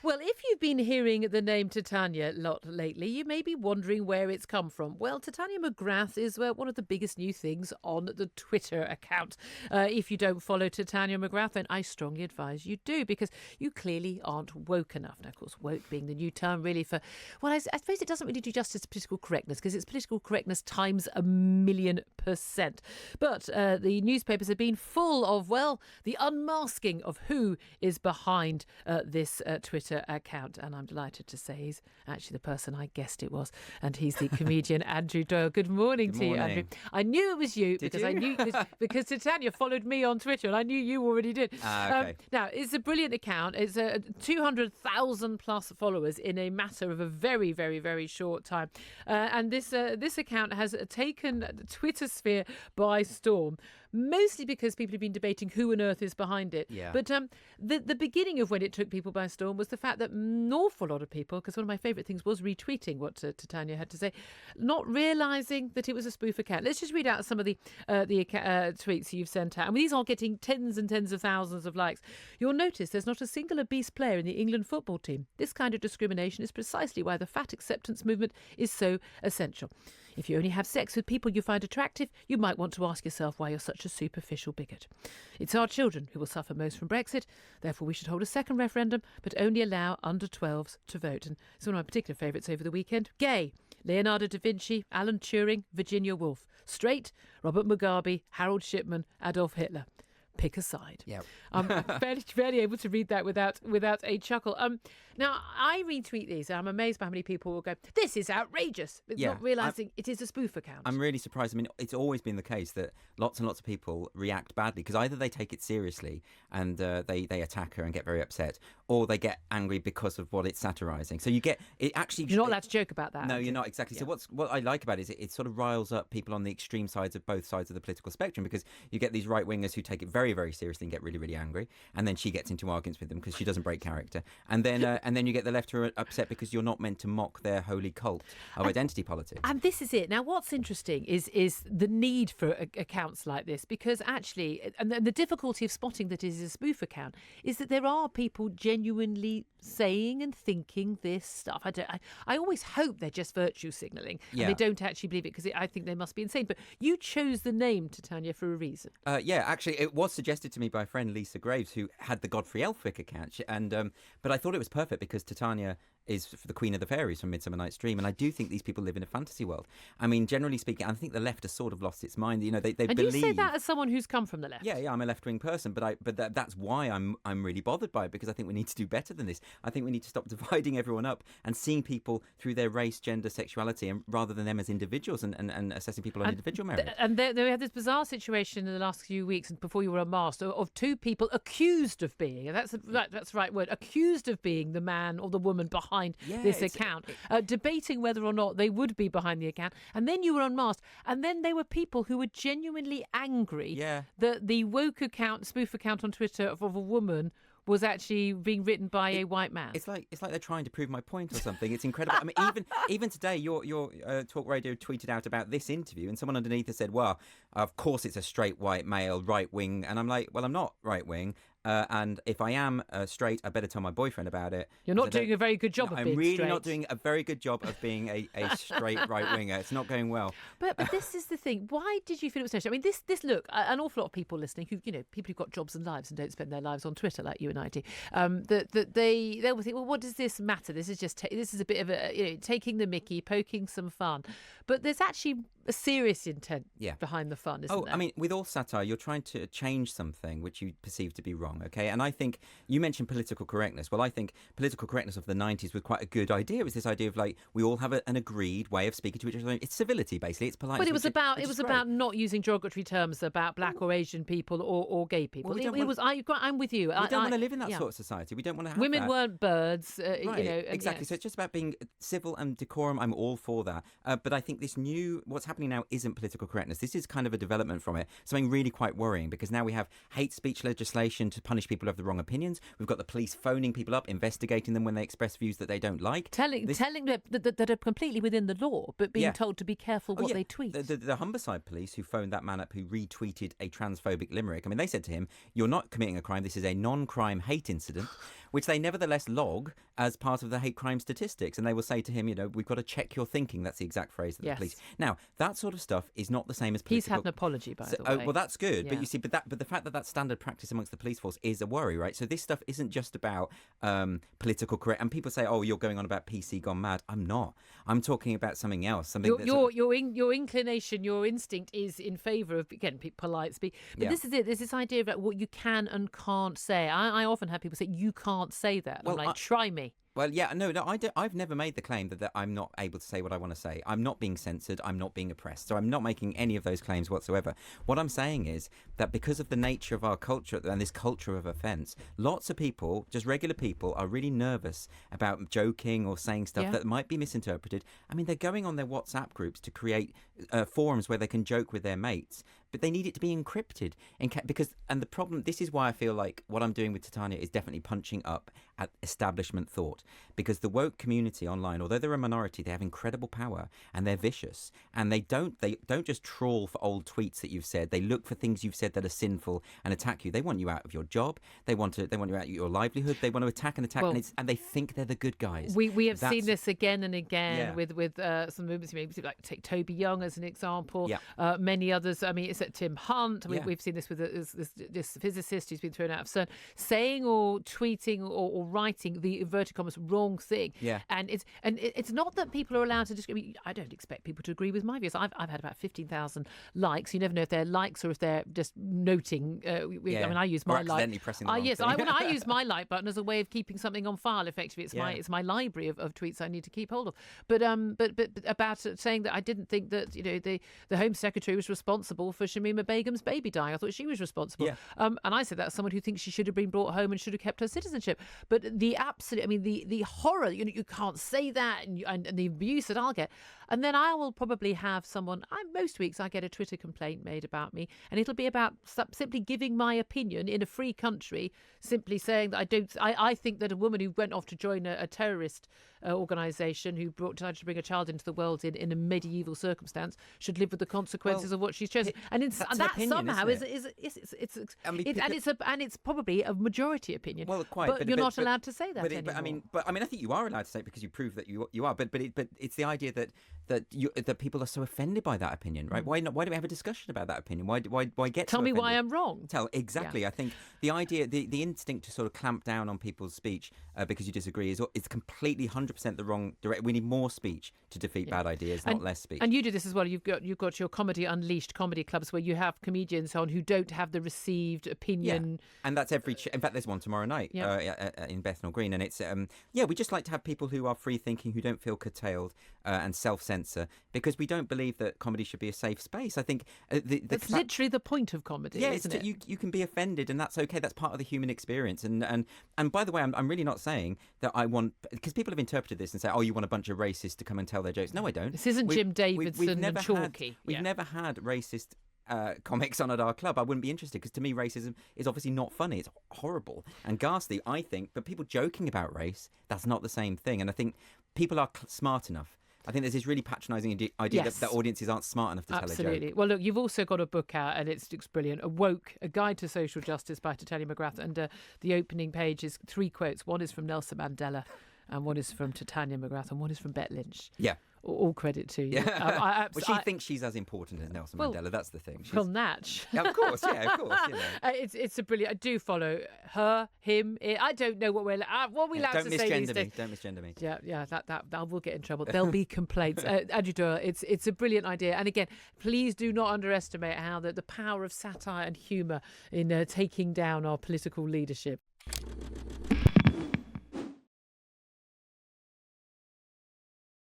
Well, if you've been hearing the name Titania a lot lately, you may be wondering where it's come from. Well, Titania McGrath is one of the biggest new things on the Twitter account. If you don't follow Titania McGrath, then I strongly advise you do, because you clearly aren't woke enough. Now, of course, woke being the new term really for, well, I suppose it doesn't really do justice to political correctness, because it's political correctness times 1,000,000%. But the newspapers have been full of, well, the unmasking of who is behind this Twitter account, and I'm delighted to say he's actually the person I guessed it was, and he's the comedian Andrew Doyle. Good morning to you, Andrew. I knew it was you because I knew because Titania followed me on Twitter, and I knew you already did. Okay. Now, it's a brilliant account. It's 200,000 plus followers in a matter of a very, very, very short time, and this account has taken the Twitter sphere by storm, mostly because people have been debating who on earth is behind it. Yeah. But the beginning of when it took people by storm was the fact that an awful lot of people, because one of my favourite things was retweeting what Titania had to say, not realising that it was a spoof account. Let's just read out some of the tweets you've sent out. And these are getting tens and tens of thousands of likes. You'll notice there's not a single obese player in the England football team. This kind of discrimination is precisely why the fat acceptance movement is so essential. If you only have sex with people you find attractive, you might want to ask yourself why you're such a superficial bigot. It's our children who will suffer most from Brexit. Therefore, we should hold a second referendum, but only allow under 12s to vote. And it's one of my particular favourites over the weekend. Gay: Leonardo da Vinci, Alan Turing, Virginia Woolf. Straight: Robert Mugabe, Harold Shipman, Adolf Hitler. Pick a side. Yeah. I'm barely able to read that without a chuckle. Now, I retweet these, and I'm amazed by how many people will go, "This is outrageous," not realising it is a spoof account. I'm really surprised. I mean, it's always been the case that lots and lots of people react badly because either they take it seriously and they attack her and get very upset, or they get angry because of what it's satirising. So you get it actually. You're not allowed to joke about that. No, you're not, exactly. Yeah. So what I like about it is it sort of riles up people on the extreme sides of both sides of the political spectrum, because you get these right wingers who take it very, very seriously and get really, really angry, and then she gets into arguments with them because she doesn't break character, and then you get the left who are upset because you're not meant to mock their holy cult of identity politics. And this is it. Now, what's interesting is the need for accounts like this, because actually, and the difficulty of spotting that it is a spoof account is that there are people genuinely saying and thinking this stuff. I always hope they're just virtue signalling and they don't actually believe it, because I think they must be insane. But you chose the name, Titania, for a reason. Actually, it was suggested to me by a friend, Lisa Graves, who had the Godfrey Elphick account, and but I thought it was perfect because Titania is the Queen of the Fairies from Midsummer Night's Dream, and I do think these people live in a fantasy world. I mean, generally speaking, I think the left has sort of lost its mind. You know, they and believe. You say that as someone who's come from the left. Yeah, I'm a left-wing person, but that's why I'm really bothered by it, because I think we need to do better than this. I think we need to stop dividing everyone up and seeing people through their race, gender, sexuality, and rather than them as individuals, and assessing people on individual merit. And we had this bizarre situation in the last few weeks, and before you were unmasked, of two people accused of being, and that's the right word, accused of being the man or the woman behind this account, debating whether or not they would be behind the account. And then you were unmasked, and then there were people who were genuinely angry that the woke account, spoof account on Twitter of a woman was actually being written by a white man. It's like they're trying to prove my point or something. It's incredible. I mean, even today, your talk radio tweeted out about this interview, and someone underneath has said, "Well, of course it's a straight white male, right wing," and I'm like, "Well, I'm not right wing." And if I am straight, I better tell my boyfriend about it. You're not doing a very good job of being straight. I'm really not doing a very good job of being a straight right-winger. It's not going well. But this is the thing. Why did you feel it was necessary? I mean, this look, an awful lot of people listening who, people who've got jobs and lives and don't spend their lives on Twitter like you and I do, that they'll think, well, what does this matter? This is just, this is a bit of a, taking the mickey, poking some fun. But there's actually a serious intent behind the fun, isn't there? I mean, with all satire, you're trying to change something which you perceive to be wrong, okay? And I think you mentioned political correctness. Well, I think political correctness of the 90s was quite a good idea. It was this idea of like, we all have an agreed way of speaking to each other. It's civility, basically. It's politeness. But it was about not using derogatory terms about black or Asian people or gay people. Well, I'm with you. We don't want to live in that sort of society. We don't want to have women that. Weren't birds, right, exactly. So it's just about being civil and decorum. I'm all for that. But I think what's happening now isn't political correctness. This is kind of a development from it. Something really quite worrying, because now we have hate speech legislation to punish people who have the wrong opinions. We've got the police phoning people up, investigating them when they express views that they don't like. Telling them that are completely within the law, but being told to be careful what they tweet. The Humberside police who phoned that man up who retweeted a transphobic limerick, I mean, they said to him, "You're not committing a crime. This is a non-crime hate incident," which they nevertheless log as part of the hate crime statistics. And they will say to him, we've got to check your thinking. That's the exact phrase that the police. Now, that sort of stuff is not the same as political. He's had an apology, by the way. Well, that's good. Yeah. But you see, but the fact that that's standard practice amongst the police force is a worry, right? So this stuff isn't just about political correct. And people say, "Oh, you're going on about PC gone mad." I'm not. I'm talking about something else. Something your inclination, your instinct is in favour of, again, polite speak. But this is it. There's this idea of what you can and can't say. I often have people say, "You can't say that." Well, I'm like, try me. Well, yeah, no, I've never made the claim that I'm not able to say what I want to say. I'm not being censored. I'm not being oppressed. So I'm not making any of those claims whatsoever. What I'm saying is that because of the nature of our culture and this culture of offence, lots of people, just regular people, are really nervous about joking or saying stuff that might be misinterpreted. I mean, they're going on their WhatsApp groups to create forums where they can joke with their mates, but they need it to be encrypted. And the problem, this is why I feel like what I'm doing with Titania is definitely punching up at establishment thought, because the woke community online, although they're a minority, they have incredible power and they're vicious, and they don't just trawl for old tweets that you've said. They look for things you've said that are sinful and attack you. They want you out of your job. They want you out of your livelihood. They want to attack, and they think they're the good guys. We have seen this again and again with some movements. Maybe like take Toby Young as an example. Many others. I mean, it's at Tim Hunt. We've seen this with this physicist who's been thrown out of CERN, saying or tweeting or writing the inverted commas wrong thing. And it's not that people are allowed to disagree. I don't expect people to agree with my views. I've had about 15,000 likes. You never know if they're likes or if they're just noting. I mean, I use my like. Pressing the wrong thing. I use my like button as a way of keeping something on file. Effectively, it's my library of tweets I need to keep hold of. But about saying that I didn't think that the Home Secretary was responsible for Shamima Begum's baby dying. I thought she was responsible. And I said that's someone who thinks she should have been brought home and should have kept her citizenship. But the absolute, I mean, the horror, you can't say that, and the abuse that I'll get. And then I will probably have someone, most weeks I get a Twitter complaint made about me, and it'll be about simply giving my opinion in a free country, simply saying that I think that a woman who went off to join a terrorist organisation who tried to bring a child into the world in a medieval circumstance should live with the consequences of what she's chosen. And that opinion, somehow it's probably a majority opinion. Well, quite. But you're not allowed to say that anymore. But I think you are allowed to say it because you prove that you are. But it's the idea that people are so offended by that opinion, right? Why not? Why do we have a discussion about that opinion? Why get? Tell me why I'm wrong. Exactly. I think the idea, the instinct to sort of clamp down on people's speech because you disagree is completely 100% the wrong direction. We need more speech to defeat bad ideas, not less speech. And you do this as well. You've got your Comedy Unleashed comedy clubs where you have comedians on who don't have the received opinion. And that's in fact, there's one tomorrow night in Bethnal Green, and it's we just like to have people who are free thinking, who don't feel curtailed and self-censor, because we don't believe that comedy should be a safe space. I think that's literally the point of comedy, isn't it? You can be offended, and that's okay. That's part of the human experience. And by the way, I'm really not saying that I want, because people have interpreted this and say, "Oh, you want a bunch of racists to come and tell their jokes." No, I don't. This isn't Jim Davidson and Chalky. We've never had racist comics on at our club. I wouldn't be interested, because to me racism is obviously not funny. It's horrible and ghastly, I think. But people joking about race, that's not the same thing. And I think people are smart enough. I think there's this really patronising idea that audiences aren't smart enough to tell a joke. Absolutely. Well, look, you've also got a book out, and it looks brilliant. A Guide to Social Justice by Titania McGrath. And the opening page is 3 quotes. One is from Nelson Mandela, and one is from Titania McGrath, and one is from Bette Lynch. Yeah. All credit to you. Yeah. She thinks she's as important as Nelson Mandela. That's the thing. Well, Natch. Yeah, of course. It's a brilliant. I do follow her, him. I don't know what we're allowed to say these days. Don't misgender me. Yeah. That will get in trouble. There'll be complaints. Andrew Doyle, it's a brilliant idea. And again, please do not underestimate how the power of satire and humour in taking down our political leadership.